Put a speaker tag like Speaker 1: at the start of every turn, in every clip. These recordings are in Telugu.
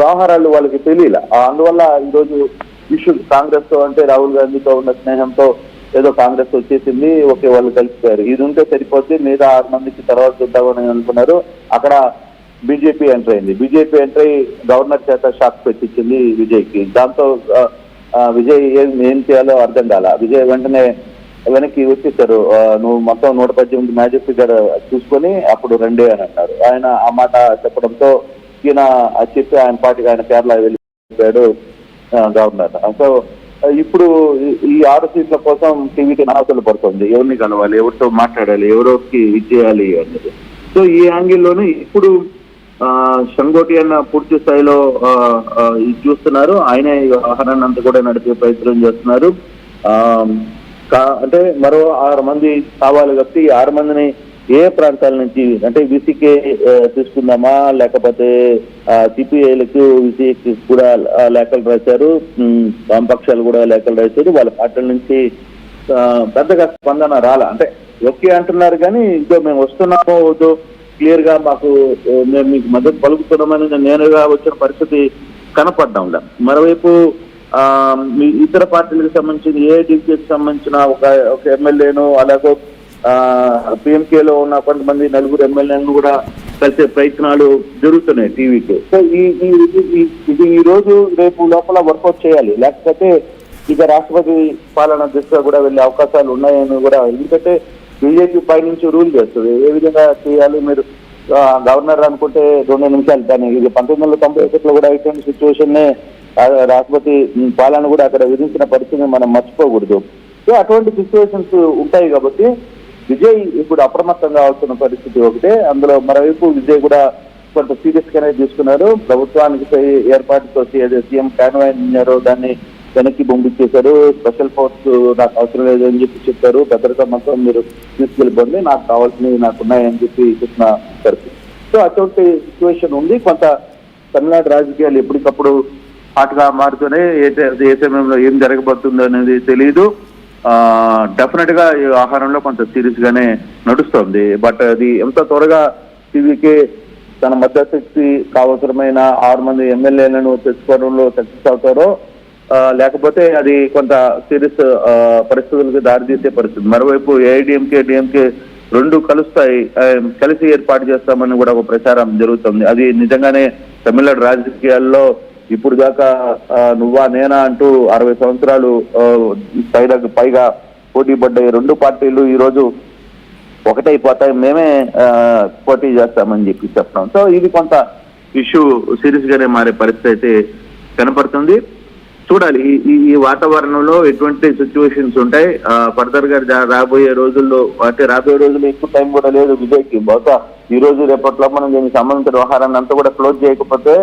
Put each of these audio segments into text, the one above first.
Speaker 1: వ్యవహారాలు వాళ్ళకి తెలియలే. అందువల్ల ఈరోజు ఇష్యూ కాంగ్రెస్ తో అంటే రాహుల్ గాంధీతో ఉన్న స్నేహంతో ఏదో కాంగ్రెస్ వచ్చేసింది, ఓకే వాళ్ళు కలిసిపోయారు, ఇది ఉంటే సరిపోతే మిగతా 6 మందికి తర్వాత చూద్దామని అనుకున్నారు. అక్కడ బీజేపీ ఎంటర్ అయింది. బీజేపీ ఎంటర్ అయ్యి గవర్నర్ చేత షాక్ పెట్టించింది విజయ్కి. దాంతో విజయ్ ఏం చేయాలో అర్థం కాల. విజయ్ వెంటనే వెనక్కి వచ్చేసారు. నువ్వు మొత్తం 118 మ్యాజిక్ ఫిగర్ చూసుకొని అప్పుడు రండి అని అన్నారు. ఆయన ఆ మాట చెప్పడంతో ఈయన చెప్పి ఆయన పార్టీకి ఆయన కేరళ వెళ్ళిపోయాడు గవర్నర్. సో ఇప్పుడు ఈ 6 సీట్ల కోసం టీవీకి నావతలు పడుతుంది. ఎవరిని కలవాలి, ఎవరితో మాట్లాడాలి, ఎవరికి ఇచ్చేయాలి అనేది. సో ఈ యాంగిల్లోనే ఇప్పుడు షంగోటి అన్న పూర్తి స్థాయిలో చూస్తున్నారు. ఆయనే ఈ వ్యవహారాన్ని అంతా కూడా నడిపే ప్రయత్నం చేస్తున్నారు. అంటే మరో 6 మంది కావాలి కాబట్టి 6 మందిని ఏ ప్రాంతాల నుంచి అంటే బీసీకే తీసుకుందామా, లేకపోతే సిపిఐలకు విసికి కూడా లేఖలు రాశారు, వామపక్షాలు కూడా లేఖలు రాశారు. వాళ్ళ పార్టీల నుంచి పెద్దగా స్పందన రాలా. అంటే ఓకే అంటున్నారు కానీ ఇంకో మేము వస్తున్నామో వద్దు క్లియర్ గా మాకు మేము మీకు మద్దతు పలుకుతున్నామని నేరుగా వచ్చిన పరిస్థితి కనపడ్డాంలే. మరోవైపు ఇతర పార్టీలకు సంబంధించిన ఏఐటీకి సంబంధించిన ఒక ఎమ్మెల్యేను అలాగే పిఎంకేలో ఉన్న కొంతమంది 4 ఎమ్మెల్యేలను కూడా కలిసే ప్రయత్నాలు జరుగుతున్నాయి టీవీకి. సో ఇది ఈ రోజు రేపు లోపల వర్కౌట్ చేయాలి, లేకపోతే ఇక రాష్ట్రపతి పాలన దిశగా కూడా వెళ్ళే అవకాశాలు ఉన్నాయని కూడా. ఎందుకంటే బీజేపీ పై నుంచి రూల్ చేస్తుంది ఏ విధంగా చేయాలి. మీరు గవర్నర్ అనుకుంటే 2 నిమిషాలు, కానీ ఇది 1991లో కూడా ఇటువంటి సిచ్యువేషన్ రాష్ట్రపతి పాలన కూడా అక్కడ విధించిన పరిస్థితిని మనం మర్చిపోకూడదు. సో అటువంటి సిచ్యువేషన్స్ ఉంటాయి కాబట్టి విజయ్ ఇప్పుడు అప్రమత్తంగా కావాల్సిన పరిస్థితి ఒకటే. అందులో మరోవైపు విజయ్ కూడా కొంత సీరియస్ గానే తీసుకున్నారు. ప్రభుత్వానికి ఏర్పాటుతో సీఎం కాన్వాయ్ అన్నారో దాన్ని వెనక్కి పంపించేశారు. స్పెషల్ ఫోర్స్ నాకు అవసరం లేదు అని చెప్పి చెప్పారు. భద్రతా మొత్తం మీరు తీసుకెళ్ళిపోండి, నాకు కావాల్సినవి నాకున్నాయని చెప్పి చెప్పిన పరిస్థితి. సో అటువంటి సిచ్యువేషన్ ఉంది. కొంత తమిళనాడు రాజకీయాలు ఎప్పటికప్పుడు హాట్ గా మారుతూనే ఏ సమయంలో ఏం జరగబోతుందో అనేది తెలియదు. డెఫినెట్ గా ఈ ఆహారంలో కొంత సీరియస్ గానే నడుస్తుంది. బట్ అది ఎంత త్వరగా టీవీకి తన మద్దతుకి కావలసిన 6 మంది ఎమ్మెల్యేలను తెచ్చుకోవడంలో సక్సెస్ అవుతారో లేకపోతే అది కొంత సీరియస్ పరిస్థితులకు దారితీసే పరిస్థితి. మరోవైపు ఏఐడిఎంకే డిఎంకే 2 కలుస్తాయి, కలిసి ఏర్పాటు చేస్తామని కూడా ఒక ప్రచారం జరుగుతుంది. అది నిజంగానే తమిళనాడు రాజకీయాల్లో ఇప్పుడు దాకా నువ్వా నేనా అంటూ 60 సంవత్సరాలు పైగా పోటీ పడ్డాయి 2 పార్టీలు ఈ రోజు ఒకటైపోతాయి, మేమే పోటీ చేస్తామని చెప్పి చెప్పడం. సో ఇది కొంత ఇష్యూ సీరియస్ గానే మారే పరిస్థితి అయితే కనపడుతుంది. చూడాలి ఈ వాతావరణంలో ఎటువంటి సిచ్యువేషన్స్ ఉంటాయి. ఫర్దర్ గా రాబోయే రోజుల్లో ఎక్కువ టైం కూడా లేదు విజయ్కి. బహుశా ఈ రోజు రేపట్లో మనం దీనికి సంబంధించిన వ్యవహారాన్ని అంతా కూడా క్లోజ్ చేయకపోతే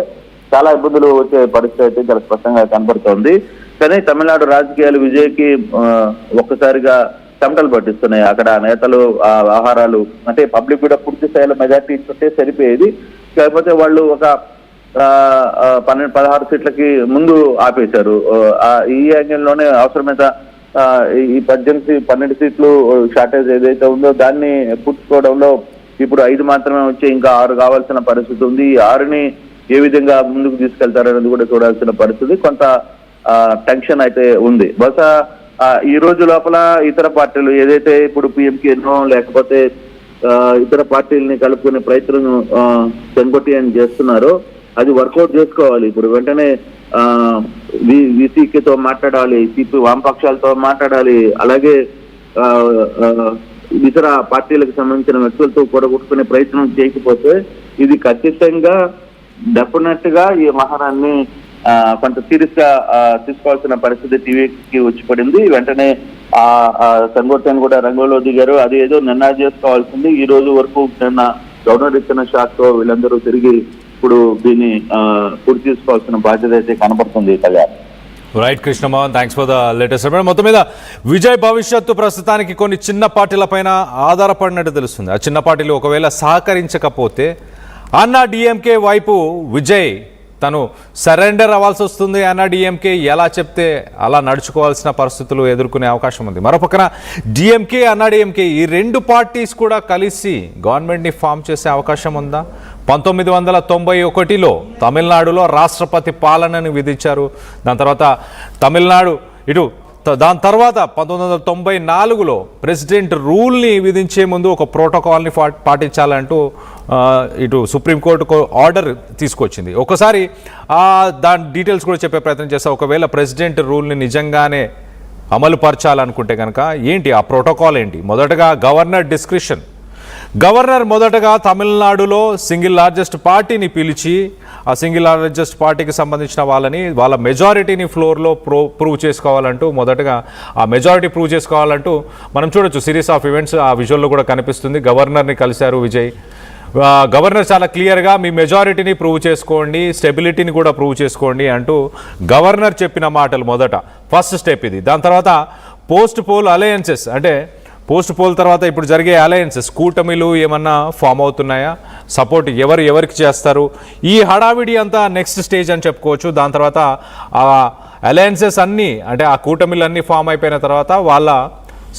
Speaker 1: చాలా ఇబ్బందులు వచ్చే పరిస్థితి అయితే చాలా స్పష్టంగా కనపడుతోంది. కానీ తమిళనాడు రాజకీయాలు విజయ్కి ఒక్కసారిగా చెమటలు పట్టిస్తున్నాయి. అక్కడ నేతలు ఆ వ్యవహారాలు అంటే పబ్లిక్ కూడా పూర్తి స్థాయిలో మెజార్టీ ఇస్తుంటే సరిపోయేది. కాకపోతే వాళ్ళు ఒక 16 సీట్లకి ముందు ఆపేశారు. ఈ యాంగిల్లోనే అవసరమైతే ఈ 12 సీట్లు షార్టేజ్ ఏదైతే ఉందో దాన్ని పూర్చుకోవడంలో ఇప్పుడు 5 మాత్రమే వచ్చి ఇంకా 6 కావాల్సిన పరిస్థితి ఉంది. ఈ 6ని ఏ విధంగా ముందుకు తీసుకెళ్తారనేది కూడా చూడాల్సిన పరిస్థితి. కొంత టెన్షన్ అయితే ఉంది. బహుశా ఈ రోజు లోపల ఇతర పార్టీలు ఏదైతే ఇప్పుడు పిఎంకేనో లేకపోతే ఇతర పార్టీలని కలుపుకునే ప్రయత్నం చెంగొట్టి అని చేస్తున్నారో అది వర్కౌట్ చేసుకోవాలి. ఇప్పుడు వెంటనే విసికేతో మాట్లాడాలి, సిపి వామపక్షాలతో మాట్లాడాలి, అలాగే ఇతర పార్టీలకు సంబంధించిన వ్యక్తులతో కూడగొట్టుకునే ప్రయత్నం చేయకపోతే ఇది ఖచ్చితంగా డెఫినెట్ గా ఈ వ్యవహారాన్ని కొంత సీరియస్ గా తీసుకోవాల్సిన పరిస్థితి టీవీకి వచ్చి పడింది. వెంటనే సంగోటన్ కూడా రంగంలో దిగారు. అది ఏదో నిర్ణయం చేసుకోవాల్సింది. ఈ రోజు వరకు నిన్న గవర్నర్ ఇచ్చిన షాక్ తో వీళ్ళందరూ తిరిగి ఇప్పుడు దీన్ని పూర్తి చేసుకోవాల్సిన బాధ్యత అయితే కనపడుతుంది. Kalyan
Speaker 2: right Krishnamohan, thanks for the latest update. మొత్తం మీద విజయ్ భవిష్యత్తు ప్రస్తుతానికి కొన్ని చిన్న పార్టీల పైన ఆధారపడినట్టు తెలుస్తుంది. ఆ చిన్న పార్టీలు ఒకవేళ సహకరించకపోతే అన్నా డిఎంకే వైపు విజయ్ తను సరెండర్ అవ్వాల్సి వస్తుంది అన్న డిఎంకే ఎలా చెప్తే అలా నడుచుకోవాల్సిన పరిస్థితులు ఎదుర్కొనే అవకాశం ఉంది. మరోపక్కన డిఎంకే అన్నా డిఎంకే ఈ రెండు పార్టీస్ కూడా కలిసి గవర్నమెంట్ని ఫామ్ చేసే అవకాశం ఉందా? 1991లో తమిళనాడులో రాష్ట్రపతి పాలనని విధించారు. దాని తర్వాత తమిళనాడు దాని తర్వాత 1994లో ప్రెసిడెంట్ రూల్ని విధించే ముందు ఒక ప్రోటోకాల్ని పాటించాలంటూ సుప్రీంకోర్టు ఆర్డర్ తీసుకొచ్చింది. ఒకసారి దాని డీటెయిల్స్ కూడా చెప్పే ప్రయత్నం చేస్తా. ఒకవేళ ప్రెసిడెంట్ రూల్ని నిజంగానే అమలు పరచాలనుకుంటే కనుక ఏంటి ఆ ప్రోటోకాల్ ఏంటి? మొదటగా గవర్నర్ డిస్క్రిషన్. గవర్నర్ మొదటగా తమిళనాడులో సింగిల్ లార్జెస్ట్ పార్టీని పిలిచి ఆ సింగిల్ లార్జెస్ట్ పార్టీకి సంబంధించిన వాళ్ళ మెజారిటీని ఫ్లోర్లో ప్రూవ్ చేసుకోవాలంటూ మొదటగా ఆ మెజారిటీ ప్రూవ్ చేసుకోవాలంటూ మనం చూడొచ్చు సిరీస్ ఆఫ్ ఈవెంట్స్ ఆ విజువల్లో కూడా కనిపిస్తుంది. గవర్నర్ని కలిశారు విజయ్. గవర్నర్ చాలా క్లియర్గా మీ మెజారిటీని ప్రూవ్ చేసుకోండి, స్టెబిలిటీని కూడా ప్రూవ్ చేసుకోండి అంటూ గవర్నర్ చెప్పిన మాటలు మొదట ఫస్ట్ స్టెప్ ఇది. దాని తర్వాత పోస్ట్ పోల్ అలయన్సెస్, అంటే పోస్ట్ పోల్ తర్వాత ఇప్పుడు జరిగే అలయన్సెస్ కూటమిలు ఏమన్నా ఫామ్ అవుతున్నాయా, సపోర్ట్ ఎవరికి చేస్తారు, ఈ హడావిడి అంతా నెక్స్ట్ స్టేజ్ అని చెప్పుకోవచ్చు. దాని తర్వాత ఆ అలయన్సెస్ అన్నీ అంటే ఆ కూటమిలు అన్నీ ఫామ్ అయిపోయిన తర్వాత వాళ్ళ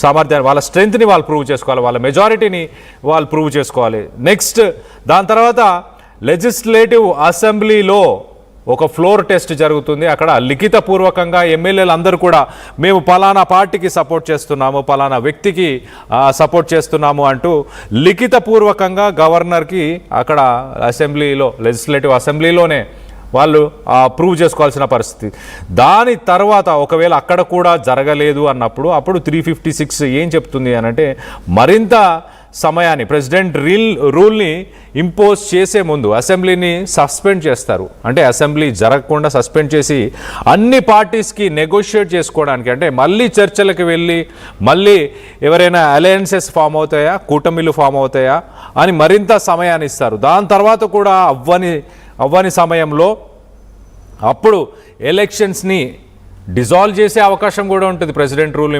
Speaker 2: సామర్థ్యాన్ని వాళ్ళ స్ట్రెంగ్త్ని వాళ్ళు ప్రూవ్ చేసుకోవాలి, వాళ్ళ మెజారిటీని వాళ్ళు ప్రూవ్ చేసుకోవాలి. నెక్స్ట్ దాని తర్వాత లెజిస్లేటివ్ అసెంబ్లీలో ఒక ఫ్లోర్ టెస్ట్ జరుగుతుంది. అక్కడ లిఖితపూర్వకంగా ఎమ్మెల్యేలు అందరూ కూడా మేము పలానా పార్టీకి సపోర్ట్ చేస్తున్నాము, పలానా వ్యక్తికి సపోర్ట్ చేస్తున్నాము అంటూ లిఖితపూర్వకంగా గవర్నర్కి అక్కడ అసెంబ్లీలో లెజిస్లేటివ్ అసెంబ్లీలోనే వాళ్ళు ప్రూవ్ చేసుకోవాల్సిన పరిస్థితి. దాని తర్వాత ఒకవేళ అక్కడ కూడా జరగలేదు అన్నప్పుడు అప్పుడు 356 ఏం చెప్తుంది అని అంటే మరింత సమయాన్ని ప్రెసిడెంట్ రూల్ని ఇంపోజ్ చేసే ముందు అసెంబ్లీని సస్పెండ్ చేస్తారు. అంటే అసెంబ్లీ జరగకుండా సస్పెండ్ చేసి అన్ని పార్టీస్కి నెగోషియేట్ చేసుకోవడానికి, అంటే మళ్ళీ చర్చలకు వెళ్ళి మళ్ళీ ఎవరైనా అలయన్సెస్ ఫామ్ అవుతాయా, కూటమిలు ఫామ్ అవుతాయా అని మరింత సమయాన్ని ఇస్తారు. దాని తర్వాత కూడా అవ్వని సమయంలో అప్పుడు ఎలక్షన్స్ని డిజాల్వ్ చేసే అవకాశం కూడా ఉంటుంది. ప్రెసిడెంట్ రూల్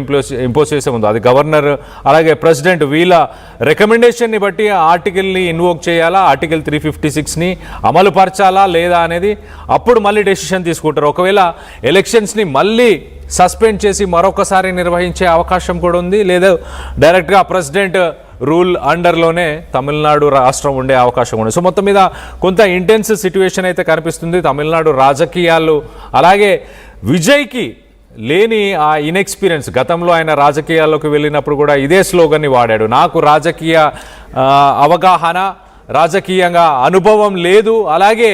Speaker 2: ఇంపోజ్ చేసే ముందు అది గవర్నర్ అలాగే ప్రెసిడెంట్ వీళ్ళ రికమెండేషన్ని బట్టి ఆర్టికల్ని ఇన్వోక్ చేయాలా, ఆర్టికల్ 356ని అమలు పరచాలా లేదా అనేది అప్పుడు మళ్ళీ డెసిషన్ తీసుకుంటారు. ఒకవేళ ఎలక్షన్స్ని మళ్ళీ సస్పెండ్ చేసి మరొకసారి నిర్వహించే అవకాశం కూడా ఉంది, లేదా డైరెక్ట్గా ప్రెసిడెంట్ రూల్ అండర్లోనే తమిళనాడు రాష్ట్రం ఉండే అవకాశం ఉంది. సో మొత్తం మీద కొంత ఇంటెన్స్ సిట్యుయేషన్ అయితే కనిపిస్తుంది తమిళనాడు రాజకీయాలు. అలాగే విజయ్కి లేని ఆ ఇన్ఎక్స్పీరియన్స్, గతంలో ఆయన రాజకీయాల్లోకి వెళ్ళినప్పుడు కూడా ఇదే స్లోగన్ని వాడాడు, నాకు రాజకీయ అవగాహన, రాజకీయంగా అనుభవం లేదు, అలాగే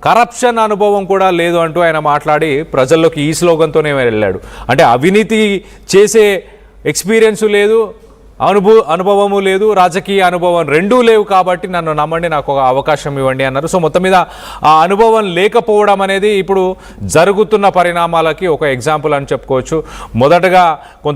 Speaker 2: కరప్షన్ అనుభవం కూడా లేదు అంటూ ఆయన మాట్లాడి ప్రజల్లోకి ఈ స్లోగన్తోనే వెళ్ళాడు. అంటే అవినీతి చేసే ఎక్స్పీరియన్స్ లేదు, అనుభవము లేదు, రాజకీయ అనుభవం రెండూ లేవు, కాబట్టి నన్ను నమ్మండి, నాకు ఒక అవకాశం ఇవ్వండి అన్నారు. సో మొత్తం మీద ఆ అనుభవం లేకపోవడం అనేది ఇప్పుడు జరుగుతున్న పరిణామాలకి ఒక ఎగ్జాంపుల్ అని చెప్పుకోవచ్చు. మొదటగా కొంత